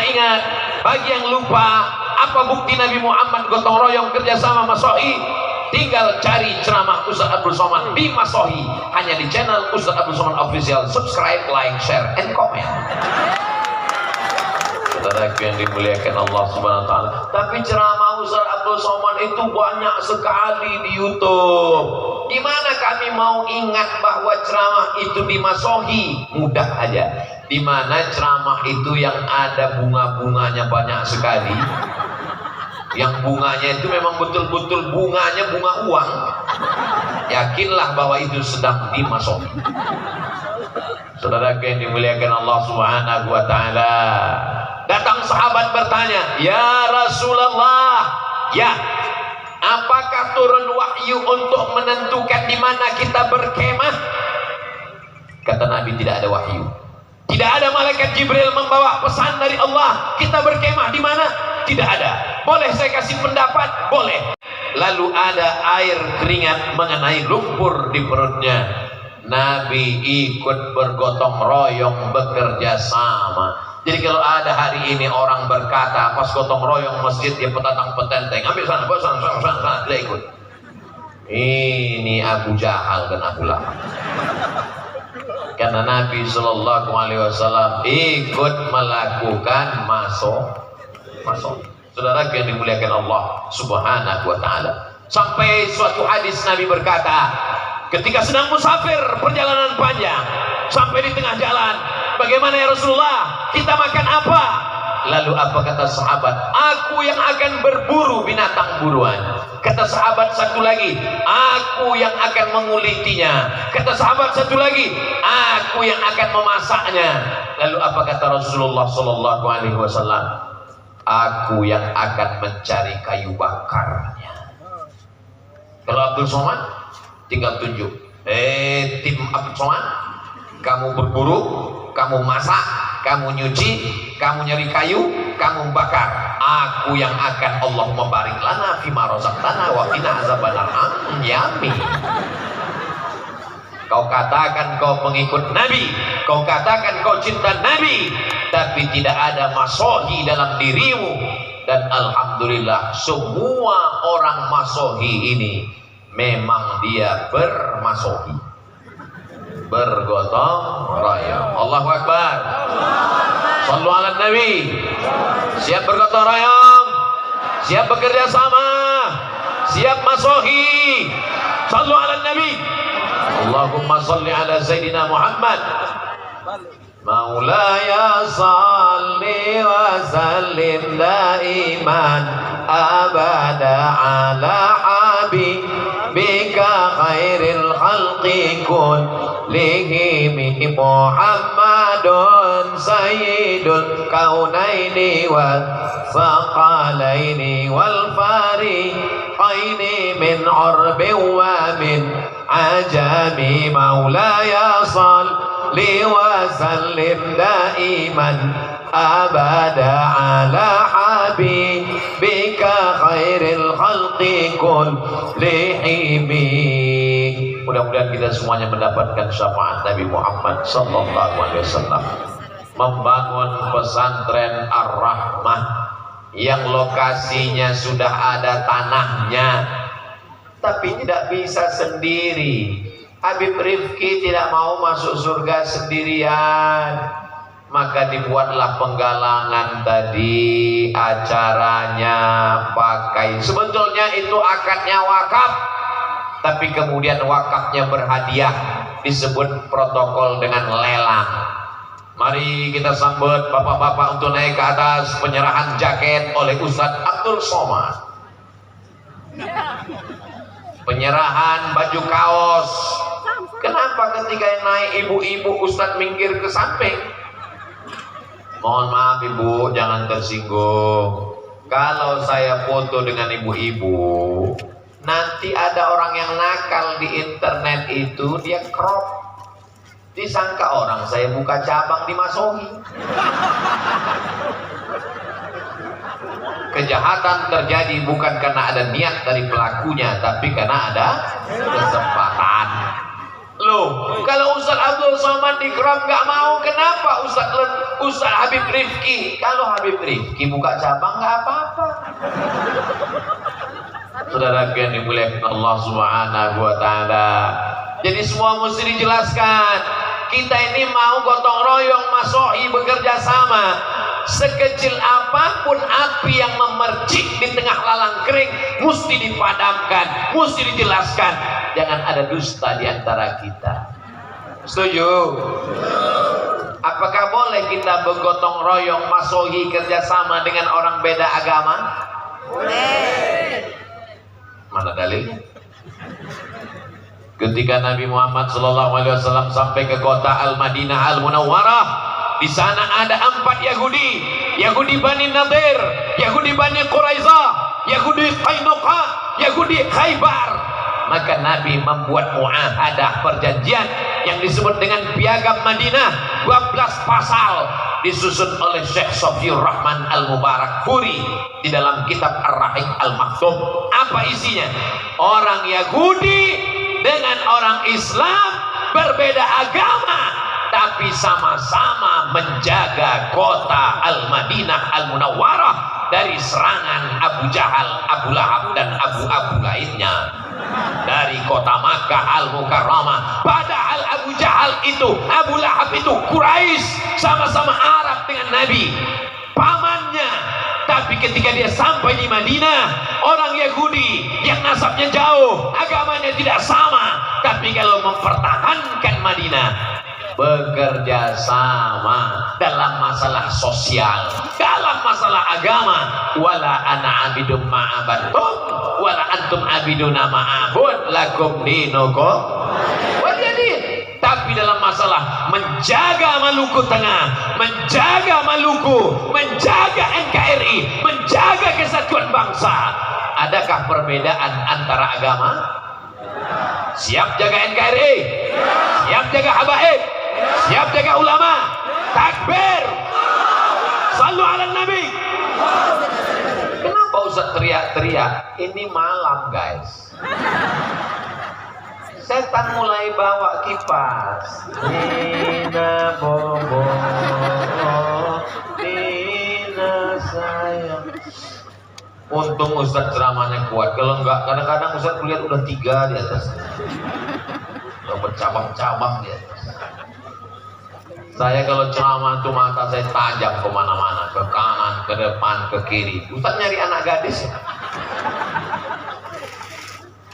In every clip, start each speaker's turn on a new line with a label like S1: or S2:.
S1: Anda ingat, bagi yang lupa apa bukti Nabi Muhammad gotong royong kerjasama Masohi, tinggal cari ceramah Ustaz Abdul Somad di Masohi, hanya di channel Ustaz Abdul Somad Official. Subscribe, like, share, and comment. Saudaraku yang dimuliakan Allah Subhanahu wa taala. Tapi ceramah Ustaz Abdul Somad itu banyak sekali di YouTube. Gimana kami mau ingat bahwa ceramah itu di Masohi? Mudah aja. Di mana ceramah itu yang ada bunga-bunganya banyak sekali. Yang bunganya itu memang betul-betul bunganya bunga uang. Yakinlah bahwa itu sedang di Masohi. Saudaraku yang dimuliakan Allah Subhanahu wa taala. Datang sahabat bertanya, "Ya Rasulullah, ya, apakah turun wahyu untuk menentukan di mana kita berkemah?" Kata Nabi, tidak ada wahyu. Tidak ada malaikat Jibril membawa pesan dari Allah, kita berkemah di mana? Tidak ada. Boleh saya kasih pendapat? Boleh. Lalu ada air keringat mengenai lumpur di perutnya. Nabi ikut bergotong royong bekerja sama. Jadi kalau ada hari ini orang berkata pas gotong royong masjid dia petatang petenteng, ambil sana, sana, dia ikut. Ini Abu Jahal dan Abu Lahab. Karena Nabi Shallallahu Alaihi Wasallam ikut melakukan masuk. Saudara yang dimuliakan Allah Subhanahu Wa Taala. Sampai suatu hadis Nabi berkata, ketika sedang musafir perjalanan panjang, sampai di tengah jalan, bagaimana ya Rasulullah, kita makan apa? Lalu apa kata sahabat? Aku yang akan berburu binatang buruan. Kata sahabat satu lagi, aku yang akan mengulitinya. Kata sahabat satu lagi, aku yang akan memasaknya. Lalu apa kata Rasulullah Sallallahu Alaihi Wasallam? Aku yang akan mencari kayu bakarnya. Kalau Abdul Somad tinggal tunjuk, tim Abdul Somad, kamu berburu, kamu masak, kamu nyuci, kamu nyari kayu, kamu bakar. Aku yang akan Allahumma barik lana fima razaqtana wa qina azabannar. Yami. Kau katakan kau pengikut Nabi, kau katakan kau cinta Nabi, tapi tidak ada masohi dalam dirimu. Dan alhamdulillah semua orang masohi ini memang dia bermasohi, bergotong royong. Allahu Akbar. Sallu ala Nabi. Siap bergotong royong, siap bekerja sama, siap masohi. Sallu ala Nabi. Allahumma salli ala Sayyidina Muhammad. Maulaya salli wa sallim daiman abada ala habibika khairil khalqi kullihim Muhammadun sayyidul kaunaini wal thaqalaini wal fariqaini min urbi wa min ajami. Maulaya salli wa sallim daiman abada ala habibika khairil khalqi kullihim. Mudah-mudahan kita semuanya mendapatkan syafaat Nabi Muhammad Sallallahu Alaihi Wasallam. Membangun pesantren Ar-Rahmah yang lokasinya sudah ada tanahnya, tapi tidak bisa sendiri. Habib Rifki tidak mau masuk surga sendirian, maka dibuatlah penggalangan tadi. Acaranya pakai, sebetulnya itu akadnya wakaf, tapi kemudian wakafnya berhadiah, disebut protokol dengan lelang. Mari kita sambut bapak-bapak untuk naik ke atas. Penyerahan jaket oleh Ustadz Abdul Somad, penyerahan baju kaos. Kenapa ketika yang naik ibu-ibu Ustadz minggir ke samping? Mohon maaf ibu, jangan tersinggung. Kalau saya foto dengan ibu-ibu, nanti ada orang yang nakal di internet itu, dia crop, disangka orang saya buka cabang di Masohi. Kejahatan terjadi bukan karena ada niat dari pelakunya, tapi karena ada kesempatan. Loh, kalau Ustaz Abdul Somad di crop nggak mau, kenapa Ustaz Ustaz Habib Rifki. Kalau Habib Rifki buka cabang nggak apa-apa. Saudara yang dimuliakan Allah Subhanahu wa taala. Jadi semua mesti dijelaskan. Kita ini mau gotong royong masohi bekerja sama. Sekecil apapun api yang memercik di tengah lalang kering mesti dipadamkan, mesti dijelaskan. Jangan ada dusta di antara kita. Setuju? Apakah boleh kita bergotong royong masohi kerjasama dengan orang beda agama? Boleh. Mana dalilnya? Ketika Nabi Muhammad SAW sampai ke kota Al-Madinah Al-Munawwarah, di sana ada 4 Yahudi, Yahudi Bani Nadir, Yahudi Bani Quraizah, Yahudi Qainuqa, Yahudi Khaybar. Maka Nabi membuat muahadah, perjanjian yang disebut dengan Piagam Madinah, 12 pasal, disusun oleh Syekh Sofiur Rahman Al-Mubarak Furi di dalam kitab Ar-Rahiq Al-Maktum. Apa isinya? Orang Yahudi dengan orang Islam berbeda agama tapi sama-sama menjaga kota Al-Madinah Al-Munawwarah dari serangan Abu Jahal, Abu Lahab dan Abu lainnya dari kota Makkah Al-Mukarramah. Padahal Abu Jahal itu, Abu Lahab itu Quraisy, sama-sama Arab dengan Nabi, pamannya. Tapi ketika dia sampai di Madinah, orang Yahudi yang nasabnya jauh, agamanya tidak sama, tapi kalau mempertahankan Madinah, bekerja sama dalam masalah sosial, dalam masalah agama. Wala ana abidum ma'abatum wala antum abiduna ma'abud lakum dinukum waliyadin. Tapi dalam masalah menjaga Maluku Tengah, menjaga Maluku, menjaga NKRI, menjaga kesatuan bangsa, adakah perbedaan antara agama? Siap jaga NKRI, siap jaga habaib, siap jaga ulama. Takbir, sallu ala Nabi. Kenapa Ustaz teriak-teriak? Ini malam guys. Setan mulai bawa kipas. Nina bobo, Nina sayang. Untung Ustaz ceramahnya kuat. Kalau enggak, kadang-kadang Ustaz lihat udah 3 di atas. Udah bercabang-cabang di atas. Saya kalau ceramah tuh mata saya tajam kemana-mana, ke kanan, ke depan, ke kiri. Ustaz nyari anak gadis ya?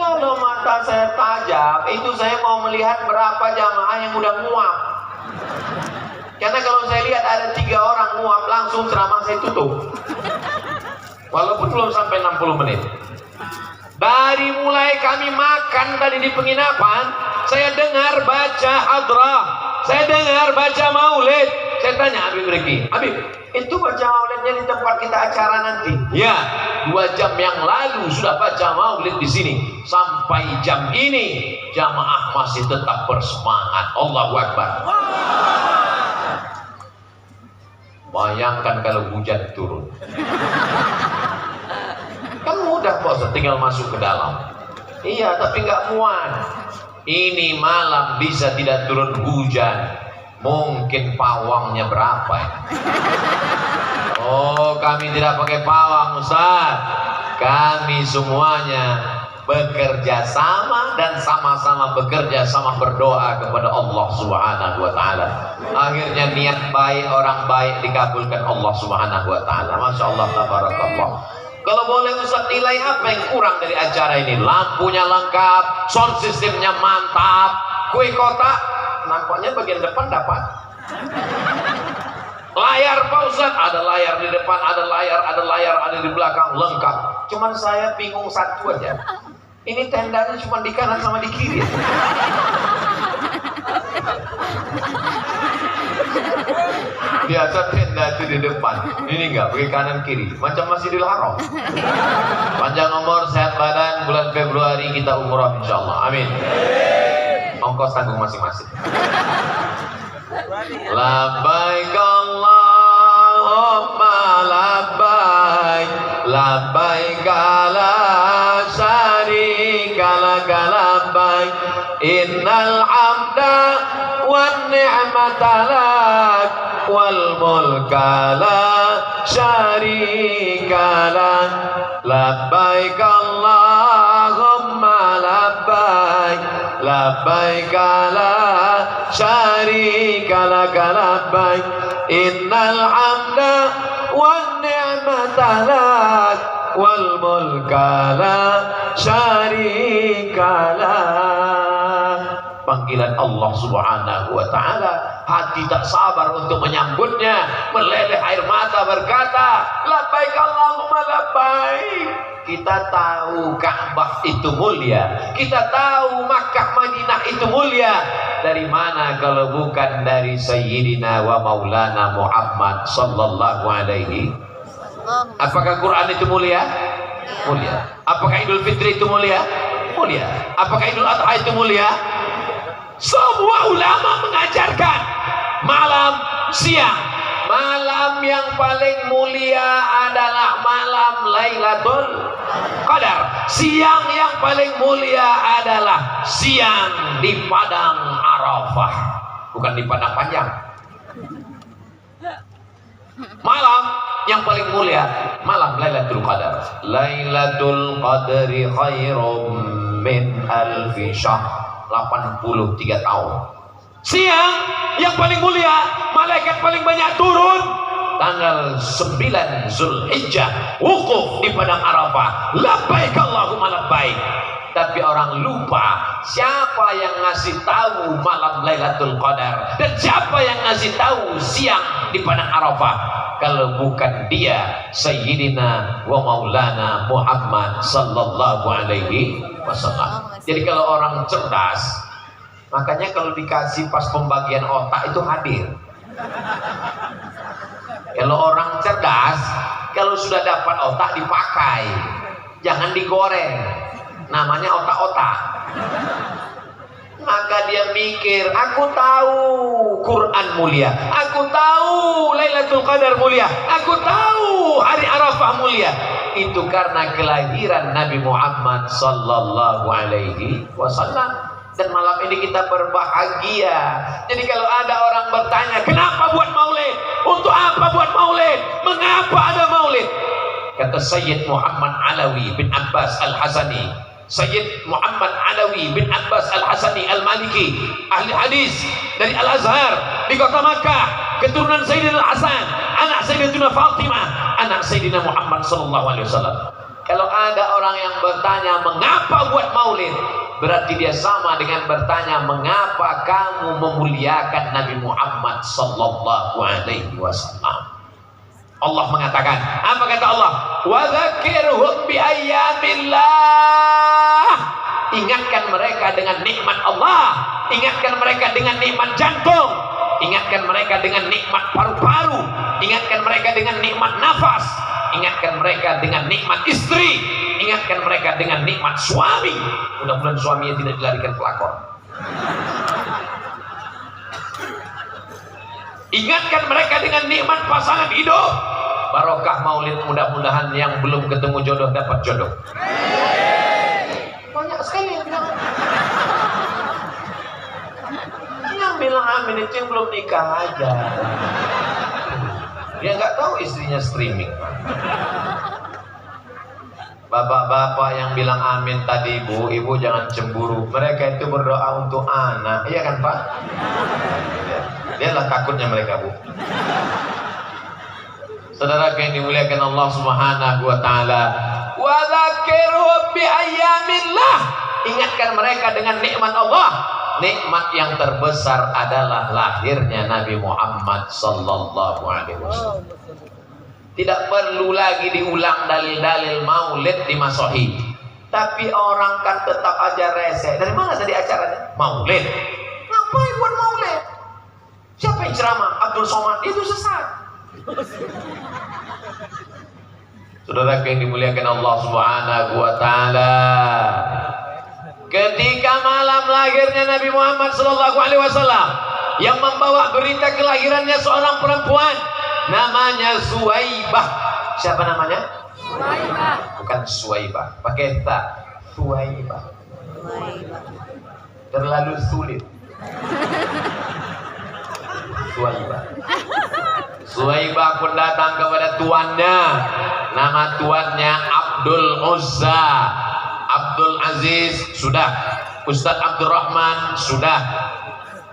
S1: Kalau mata saya tajam, itu saya mau melihat berapa jamaah yang udah muap. Karena kalau saya lihat ada 3 orang muap, langsung ceramah saya tutup. Walaupun belum sampai 60 menit. Dari mulai kami makan tadi di penginapan, saya dengar baca hadrah, saya dengar baca maulid. Saya tanya Habib Riki, Habib, itu baca maulidnya di tempat kita acara nanti? Ya, 2 jam yang lalu sudah baca maulid di sini. Sampai jam ini jamaah masih tetap bersemangat. Allahu Akbar. Bayangkan kalau hujan turun. Kan mudah bos, tinggal masuk ke dalam. Iya, tapi nggak muat. Ini malam bisa tidak turun hujan. Mungkin pawangnya berapa ya? Oh, kami tidak pakai pawang Ustaz. Kami semuanya bekerja sama dan sama-sama bekerja sama berdoa kepada Allah Subhanahu wa taala. Akhirnya niat baik orang baik dikabulkan Allah Subhanahu wa taala. Masya Allah, tabarakallah. Kalau boleh Ustaz nilai apa yang kurang dari acara ini? Lampunya lengkap, sound systemnya mantap, kue kotak nampaknya bagian depan dapat. Layar Pak Ustaz, ada layar di depan, ada layar ada di belakang, lengkap. Cuman saya bingung satu aja. Ini tendanya cuma di kanan sama di kiri. Biasa tenda itu di depan, ini enggak, pakai kanan kiri, macam Masjidil Haram. Panjang umur, sehat badan, bulan Februari kita umrah insyaallah, amin. Ongkos tanggung masing-masing. Labbaik Allahumma labbaik, labbaik la syarika lak labbaik, innal hamda wan ni'mata lak wal mulka la syarika lak labbaik Allahumma labbaik labbaik la syarika lak labbaik innal hamda wan ni'mata lak wal mulka la syarika lak. Panggilan Allah Subhanahu wa ta'ala, hati tak sabar untuk menyambutnya, meleleh air mata berkata labbaik Allahumma labbaik. Kita tahu Ka'bah itu mulia, kita tahu Makkah Madinah itu mulia. Dari mana kalau bukan dari Sayyidina wa Maulana Muhammad sallallahu alaihi. Apakah Quran itu mulia? Mulia. Apakah Idul Fitri itu mulia? Mulia. Apakah Idul Adha itu mulia? Semua ulama mengajarkan malam siang, malam yang paling mulia adalah malam Lailatul Qadar. Siang yang paling mulia adalah siang di padang Arafah, bukan di padang panjang. Malam yang paling mulia malam Lailatul Qadar. Lailatul Qadri khairum min alfi syahr. 83 tahun. Siang yang paling mulia, malaikat paling banyak turun tanggal 9 Zulhijjah, wukuf di padang Arafah. Labbaik Allahumma labbaik. Tapi orang lupa siapa yang ngasih tahu malam Lailatul Qadar dan siapa yang ngasih tahu siang di padang Arafah. Kalau bukan dia, Sayyidina wa Maulana Muhammad sallallahu alaihi wasallam. Jadi kalau orang cerdas, makanya kalau dikasih pas pembagian otak itu hadir. Kalau orang cerdas, kalau sudah dapat otak dipakai, jangan digoreng. Namanya otak-otak. Maka dia mikir, aku tahu Quran mulia, aku tahu Lailatul Qadar mulia, aku tahu hari Arafah mulia. Itu karena kelahiran Nabi Muhammad sallallahu alaihi wasallam. Dan malam ini kita berbahagia. Jadi kalau ada orang bertanya, kenapa buat maulid? Untuk apa buat maulid? Mengapa ada maulid? Kata Sayyid Muhammad Alawi bin Abbas Al-Hasani, Sayyid Muhammad Alawi bin Abbas Al-Hasani Al-Maliki, ahli hadis dari Al-Azhar di kota Makkah, keturunan Sayyidina Al-Hasan, anak Sayyidatina Fatimah, anak Sayyidina Muhammad sallallahu alaihi wasallam. Kalau ada orang yang bertanya mengapa buat maulid, berarti dia sama dengan bertanya mengapa kamu memuliakan Nabi Muhammad sallallahu alaihi wasallam. Allah mengatakan, apa kata Allah? Wa dzakirhum bi ayyamillah. Ingatkan mereka dengan nikmat Allah, ingatkan mereka dengan nikmat jantung, ingatkan mereka dengan nikmat paru-paru, ingatkan mereka dengan nikmat nafas, ingatkan mereka dengan nikmat istri, ingatkan mereka dengan nikmat suami. Mudah-mudahan suaminya tidak dilarikan pelakor. Ingatkan mereka dengan nikmat pasangan hidup. Barokah maulid, mudah-mudahan yang belum ketemu jodoh dapat jodoh. Banyak sekali yang bilang. Yang bilang amin itu yang belum nikah aja. Dia nggak tahu istrinya streaming. Bapak-bapak yang bilang amin tadi, ibu jangan cemburu. Mereka itu berdoa untuk anak, iya kan Pak? Dialah takutnya mereka, Bu. Saudara yang dimuliakan Allah Subhanahu wa taala, wa dzakirhum bi ayyamillah. Ingatkan mereka dengan nikmat Allah. Nikmat yang terbesar adalah lahirnya Nabi Muhammad sallallahu alaihi wasallam. Tidak perlu lagi diulang dalil-dalil maulid di Masohi. Tapi orang kan tetap aja rese. Dari mana tadi acaranya? Maulid. Ngapain buat maulid? Siapa yang ceramah? Abdul Somad. Itu sesat. Saudara yang dimuliakan Allah Subhanahu wa taala, ketika malam lahirnya Nabi Muhammad sallallahu alaihi wasallam yang membawa berita kelahirannya seorang perempuan namanya Suwaibah. Siapa namanya? Suwaibah. Bukan Suwaibah, pakai ta. Suwaibah. Terlalu sulit. Suwaibah. Suwaibah pun datang kepada tuannya. Nama tuannya Abdul Uzza. Abdul Aziz sudah, Ustadz Abdurrahman sudah,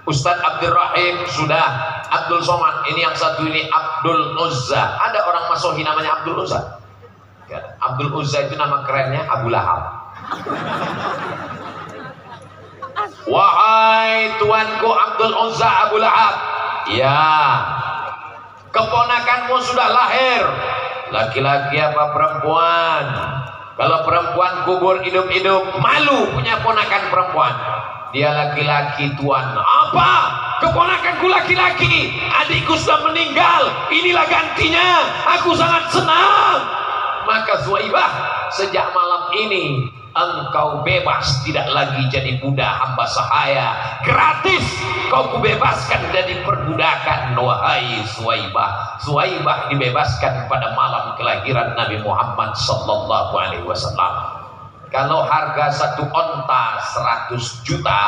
S1: Ustadz Abdurrahim sudah, Abdul Somad. Ini yang satu ini Abdul Uzza. Ada orang Masohi namanya Abdul Uzza. Ya, Abdul Uzza itu nama kerennya Abu Lahab. Wahai tuanku Abdul Uzza Abu Lahab, ya, keponakanmu sudah lahir. Laki-laki apa perempuan? Kalau perempuan kubur hidup-hidup, malu punya ponakan perempuan. Dia laki-laki tuan. Apa? Keponakanku laki-laki. Adikku sudah meninggal. Inilah gantinya. Aku sangat senang. Maka Suwaibah, sejak malam ini engkau bebas, tidak lagi jadi budak hamba sahaya. Gratis kau kubebaskan dari perbudakan. Wahai Suwaibah. Suwaibah dibebaskan pada malam kelahiran Nabi Muhammad sallallahu alaihi wasallam. Kalau harga satu onta 100 juta,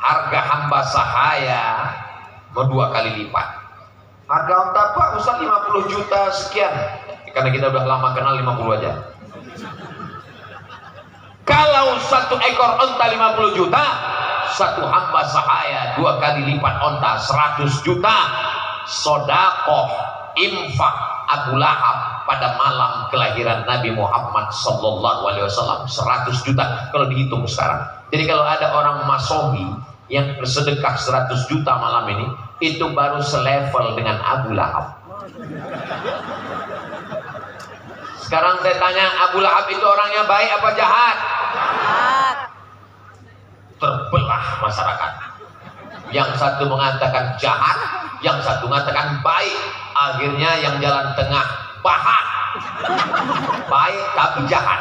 S1: harga hamba sahaya mau 2 kali lipat. Harga onta Pak Ustaz 50 juta sekian. Karena kita udah lama kenal 50 aja. Kalau satu ekor onta 50 juta, satu hamba sahaya 2 kali lipat onta 100 juta. Sodakoh infak Abu Lahab pada malam kelahiran Nabi Muhammad sallallahu alaihi wasallam 100 juta kalau dihitung sekarang. Jadi kalau ada orang Masohi yang bersedekah 100 juta malam ini, itu baru selevel dengan Abu Lahab. Sekarang saya tanya, Abu Lahab itu orangnya baik apa jahat? Terbelah masyarakat. Yang satu mengatakan jahat, yang satu mengatakan baik. Akhirnya yang jalan tengah pahat. Baik tapi jahat.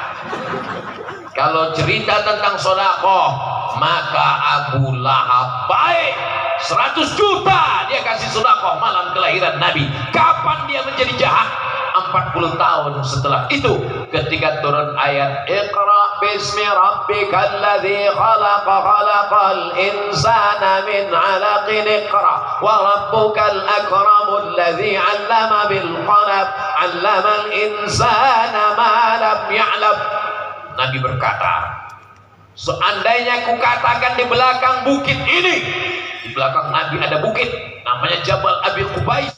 S1: Kalau cerita tentang sedekah, maka Abu Lahab baik. 100 juta dia kasih sedekah malam kelahiran Nabi. Kapan dia menjadi jahat? 40 tahun setelah itu, ketika turun ayat Iqra bismi rabbikal ladzi khalaq khalaqal insana min 'alaqin iqra wa rabbukal akramul ladzi 'allama bil qalam 'allamal insana ma lam ya'lam. Nabi berkata, seandainya kukatakan di belakang bukit ini, di belakang Nabi ada bukit namanya Jabal Abi Qubais.